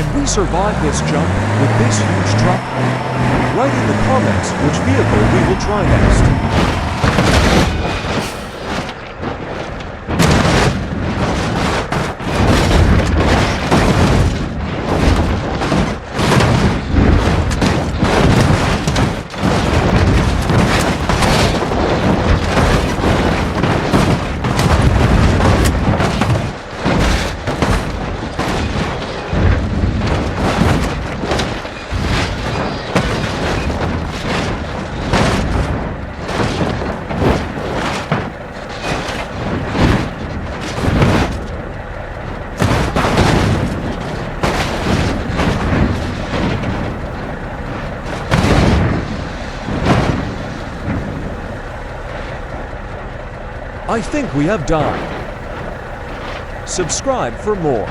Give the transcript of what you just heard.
Can we survive this jump with this huge truck? Write in the comments which vehicle we will try next. I think we have done. Subscribe for more.